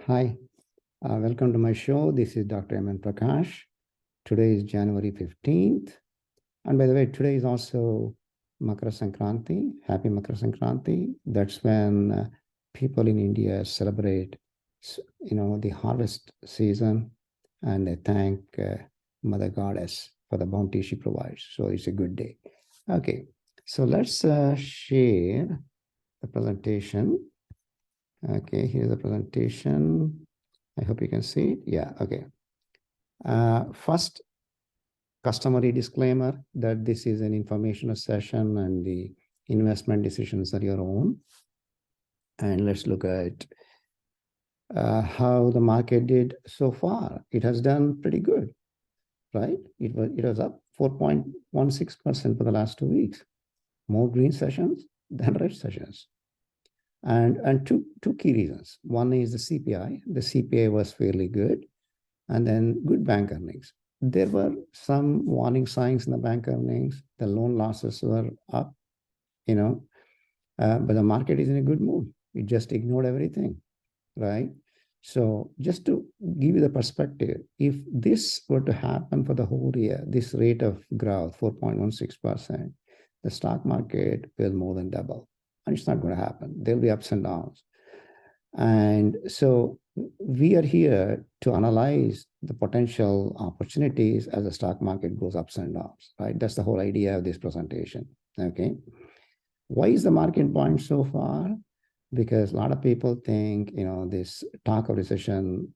Hi, welcome to my show. This is Dr. M.N. Prakash. Today is January 15th. And by the way, today is also Makara Sankranti. Happy Makara Sankranti. That's when people in India celebrate, the harvest season, and they thank Mother Goddess for the bounty she provides. So it's a good day. Okay, so let's share the presentation. Okay, here's the presentation. I hope you can see it. Yeah, okay. First, customary disclaimer that this is an informational session and the investment decisions are your own. And let's look at how the market did so far. It has done pretty good, right? It was up 4.16% for the last 2 weeks. More green sessions than red sessions. And two key reasons. One is the CPI. The CPI was fairly good, and then good bank earnings. There were some warning signs in the bank earnings. The loan losses were up, but the market is in a good mood. It just ignored everything, right? So just to give you the perspective, if this were to happen for the whole year, this rate of growth, 4.16%, the stock market will more than double. And it's not going to happen. There'll be ups and downs. And so we are here to analyze the potential opportunities as the stock market goes ups and downs, right? That's the whole idea of this presentation, okay? Why is the market buoyant so far? Because a lot of people think, this talk of recession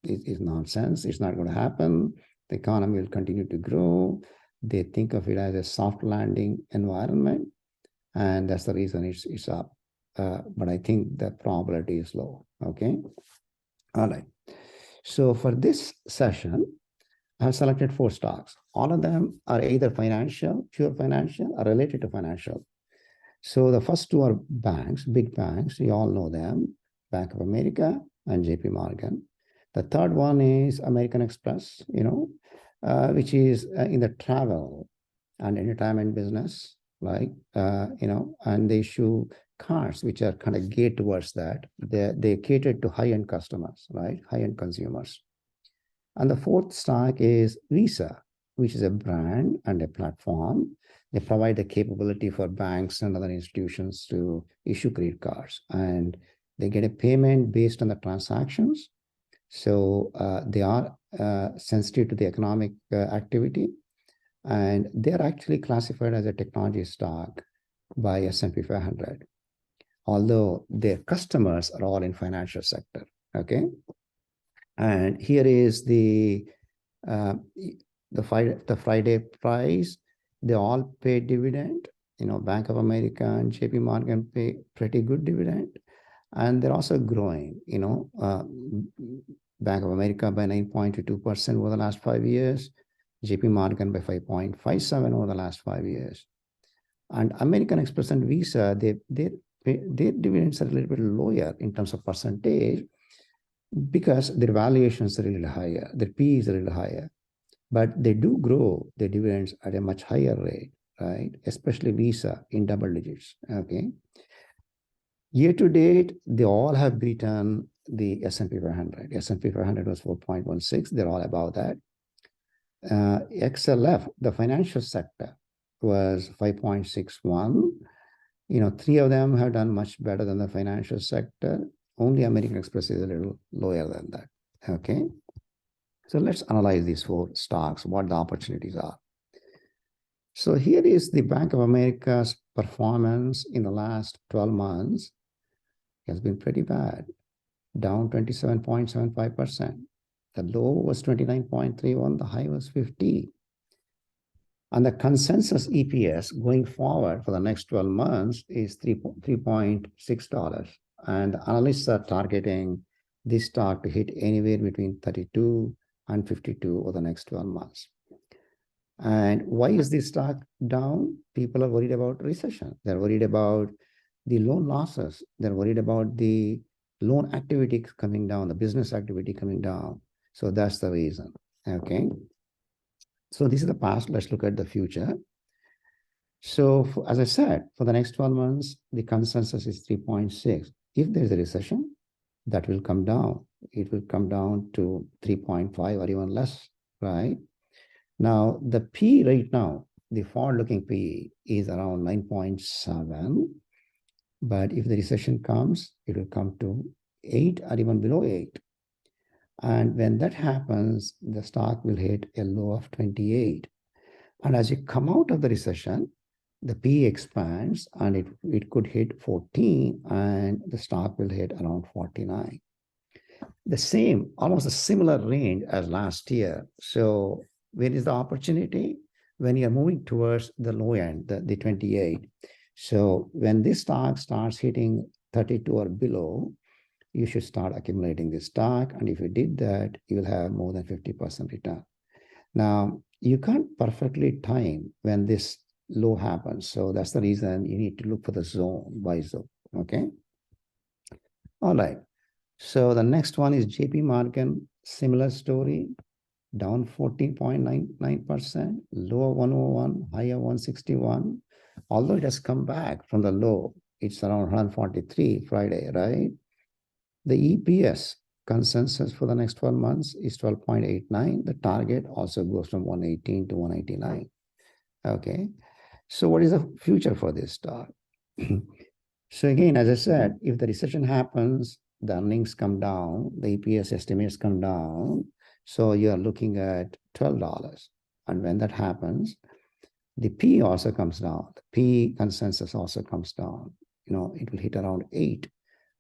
is nonsense. It's not going to happen. The economy will continue to grow. They think of it as a soft landing environment. And that's the reason it's up. But I think the probability is low, okay? All right. So for this session, I have selected 4 stocks. All of them are either financial, pure financial, or related to financial. So the first 2 are banks, big banks. You all know them, Bank of America and JP Morgan. The third one is American Express, which is in the travel and entertainment business, like, and they issue cards which are kind of geared towards that. They cater to high-end customers, right? High-end consumers. And the 4th stock is Visa, which is a brand and a platform. They provide the capability for banks and other institutions to issue credit cards. And they get a payment based on the transactions. So they are sensitive to the economic activity. And they're actually classified as a technology stock by S&P 500, although their customers are all in financial sector, okay? And here is the Friday price. They all pay dividend. Bank of America and JP Morgan pay pretty good dividend. And they're also growing, Bank of America by 9.22% over the last 5 years. JP Morgan by 5.57 over the last 5 years. And American Express and Visa, their dividends are a little bit lower in terms of percentage because their valuations are a little higher, their PE is a little higher. But they do grow their dividends at a much higher rate, right? Especially Visa in double digits, okay? Year to date, they all have beaten the S&P 500. S&P 500 was 4.16. They're all above that. XLF, the financial sector, was 5.61. 3 of them have done much better than the financial sector. Only American Express is a little lower than that, okay? So let's analyze these 4 stocks, what the opportunities are. So here is the Bank of America's performance in the last 12 months. It has been pretty bad, down 27.75%. The low was 29.31, the high was 50. And the consensus EPS going forward for the next 12 months is $3.6. And analysts are targeting this stock to hit anywhere between 32 and 52 over the next 12 months. And why is this stock down? People are worried about recession. They're worried about the loan losses. They're worried about the loan activity coming down, the business activity coming down. So that's the reason, okay? So this is the past. Let's look at the future. So as I said, for the next 12 months, the consensus is 3.6. If there's a recession, that will come down. it will come down to 3.5 or even less, right? Now, the P right now, the forward-looking P is around 9.7, but if the recession comes, it will come to 8 or even below 8. And when that happens, the stock will hit a low of 28. And as you come out of the recession, the P expands and it could hit 14 and the stock will hit around 49. The same, almost a similar range as last year. So where is the opportunity? When you're moving towards the low end, the 28. So when this stock starts hitting 32 or below, you should start accumulating this stock. And if you did that, you'll have more than 50% return. Now, you can't perfectly time when this low happens. So that's the reason you need to look for the zone, buy zone. Okay. All right. So the next one is JP Morgan, similar story, down 14.99%, low 101, higher 161. Although it has come back from the low, it's around 143 Friday, right? The EPS consensus for the next 12 months is 12.89. The target also goes from 118 to 189. Okay. So what is the future for this stock? So again, as I said, if the recession happens, the earnings come down, the EPS estimates come down. So you are looking at $12. And when that happens, the P also comes down. The P consensus also comes down. It will hit around 8.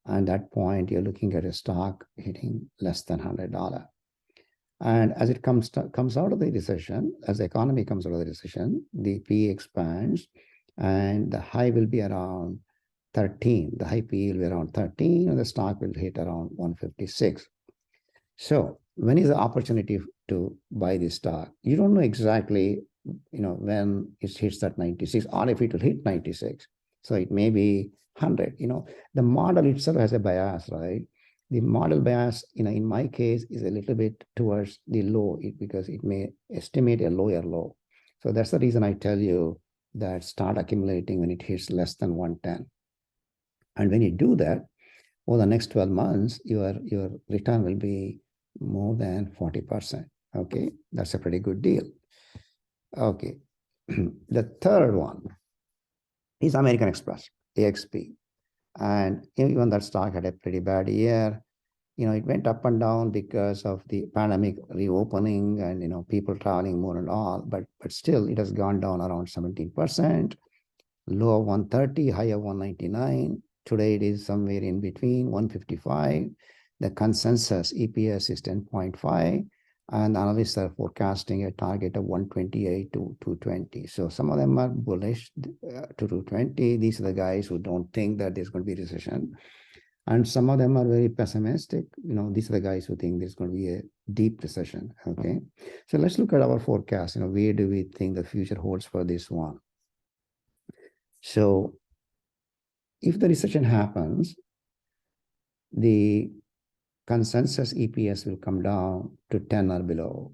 And at that point, you're looking at a stock hitting less than $100. And as it comes out of the recession, as the economy comes out of the recession, the P expands and the high will be around 13. The high P will be around 13 and the stock will hit around 156. So when is the opportunity to buy this stock? You don't know exactly, when it hits that 96 or if it will hit 96. So it may be 100. The model itself has a bias, right? The model bias, in my case, is a little bit towards the low because it may estimate a lower low. So that's the reason I tell you that start accumulating when it hits less than 110. And when you do that, over the next 12 months, your return will be more than 40%. Okay, that's a pretty good deal. Okay, the third one is American Express, AXP. And even that stock had a pretty bad year. It went up and down because of the pandemic reopening and, people traveling more and all, but still it has gone down around 17%, low of 130, high of 199. Today it is somewhere in between 155. The consensus EPS is 10.5, and analysts are forecasting a target of 128 to 220. So some of them are bullish to 220. These are the guys who don't think that there's going to be recession. And some of them are very pessimistic. These are the guys who think there's going to be a deep recession. Okay. So let's look at our forecast. Where do we think the future holds for this one? So if the recession happens, the consensus EPS will come down to 10 or below.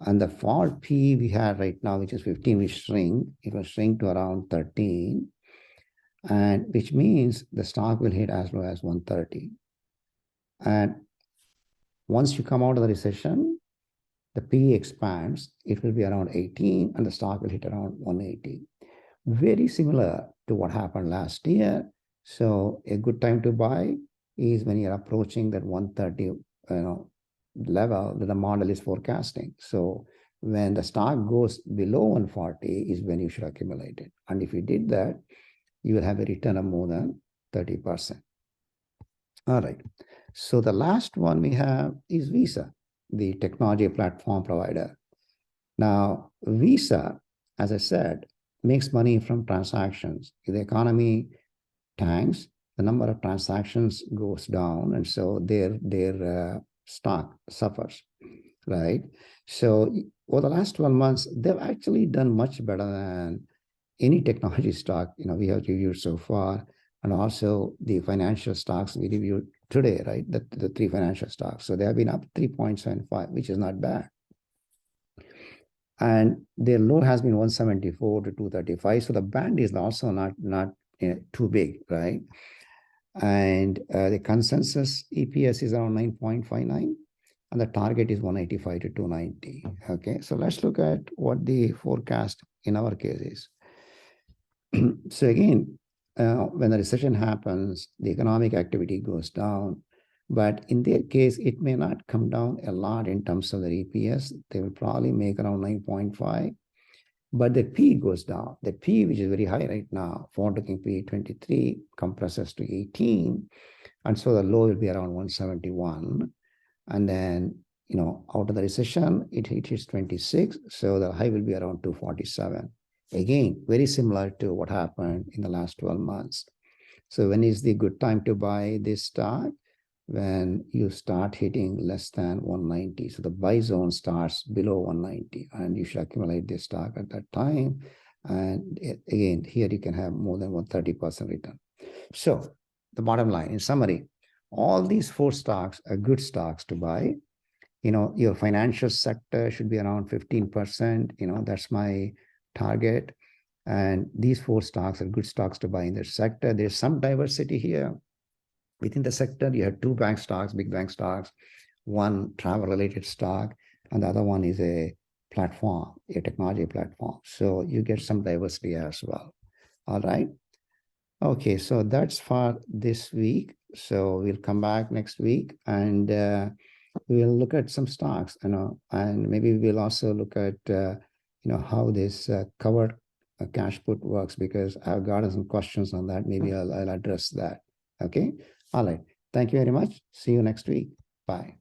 And the forward P we have right now, which is 15, will shrink. It will shrink to around 13, and which means the stock will hit as low as 130. And once you come out of the recession, the P expands. It will be around 18, and the stock will hit around 180. Very similar to what happened last year. So a good time to buy is when you're approaching that 130 level that the model is forecasting. So when the stock goes below 140 is when you should accumulate it. And if you did that, you will have a return of more than 30%. All right. So the last one we have is Visa, the technology platform provider. Now, Visa, as I said, makes money from transactions. If the economy tanks, the number of transactions goes down, and so their stock suffers, right? So over the last 12 months, they've actually done much better than any technology stock we have reviewed so far, and also the financial stocks we reviewed today, right? The three financial stocks. So they have been up 3.75, which is not bad. And their low has been 174 to 235. So the band is also not too big, right? And the consensus EPS is around 9.59, and the target is 185 to 290. Okay, so let's look at what the forecast in our case is. So again, when the recession happens, the economic activity goes down. But in their case, it may not come down a lot in terms of their EPS. They will probably make around 9.5. But the P goes down. The P, which is very high right now, forward-looking P 23, compresses to 18. And so the low will be around 171. And then, out of the recession, it hits 26. So the high will be around 247. Again, very similar to what happened in the last 12 months. So when is the good time to buy this stock? When you start hitting less than 190. So the buy zone starts below 190, and you should accumulate this stock at that time. And again, here you can have more than 130% return. So the bottom line, in summary, all these 4 stocks are good stocks to buy. Your financial sector should be around 15%. That's my target. And these 4 stocks are good stocks to buy in their sector. There's some diversity here. Within the sector, you have 2 bank stocks, big bank stocks, 1 travel-related stock, and the other one is a platform, a technology platform. So you get some diversity as well. All right. Okay, so that's for this week. So we'll come back next week, and we'll look at some stocks, and maybe we'll also look at, how this covered cash put works, because I've gotten some questions on that. Maybe I'll address that. Okay. All right. Thank you very much. See you next week. Bye.